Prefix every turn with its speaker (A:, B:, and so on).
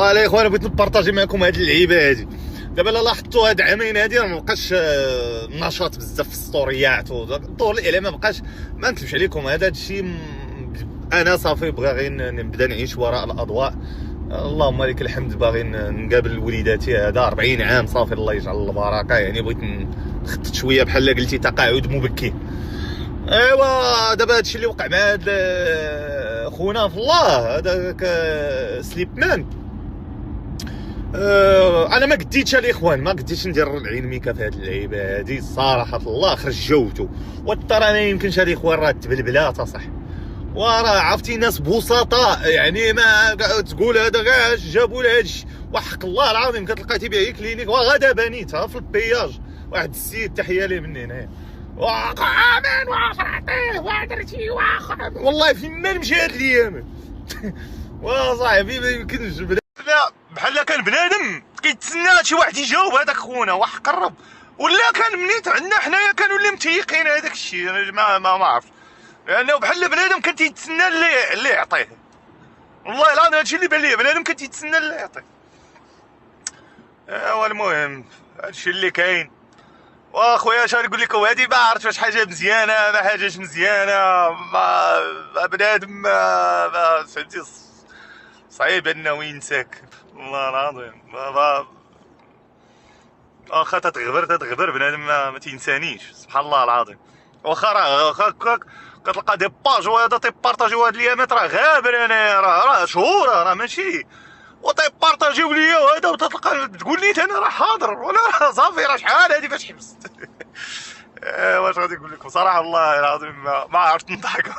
A: والله الا يا اخوان بغيت نبارطاجي معكم هاد اللعيبه هادي. دابا الا لاحظتوا هاد العامين هادي راه مابقاش نشاط بزاف في السطوريات والدور الاعلام مابقاش. ما نكذبش عليكم هذا الشيء انا صافي بغا غير نبدا نعيش وراء الاضواء. اللهم لك الحمد باغي نقابل وليداتي هذا 40 عام صافي الله يجعل البركه. يعني بغيت نخطط شويه بحال قلتي تقاعد مبكي. ايوا دابا هادشي اللي وقع مع هاد خونا في الله هذاك سليبمان. انا ما قديتش الاخوان، ما قديتش ندير العين ميكا في هاد اللعيبه هادي صراحه الله خرجوتو. وترى ما يمكنش الاخوان راه تبلبلات صح. وراه عرفتي ناس بسطاء يعني ما تقول هذا كاع جابوا له هادشي. وحق الله العظيم كتلقى تيبيع كلينيك وغدا بنيتها في البياج واحد السيد تحيه ليه مني هنايا وقامان وفرعطيه ودرتي والله فين ما نمشي هاد الايام وصاحبي ما يمكنش بحال كان بنادم كيتسنى شي واحد يجاوب هذاك خونا وحق الرب. ولا كان منيت عندنا حنايا كانوا اللي متيقين هذاك الشيء انا ما عرفت لانه بحال بنادم كان تيتسنى اللي يعطيه. والله العظيم هادشي اللي بان لي بنادم كان تيتسنى اللي يعطيه. ايوا المهم هادشي اللي كاين. واخويا اش غنقول لكم هادي ما عرفتش واش حاجه مزيانه ما حاجاش مزيانه. ما بنادم ما فهمتي صعيب انه ينساك والله العظيم. واخا تتغبر بنادم ما تينسانيش سبحان الله العظيم. واخا راه كتلقى دي باج وهذا تيبارطاجيو هاد الايامات راه غابر انا راه شهور راه ماشي وتيبارطاجيو ليا وهذا وتلقى تقول لي انا راه حاضر وانا راه صافي راه شحال هادي فاش حبست. واش غادي نقول لكم صراحه والله العظيم ما عرفت نضحك.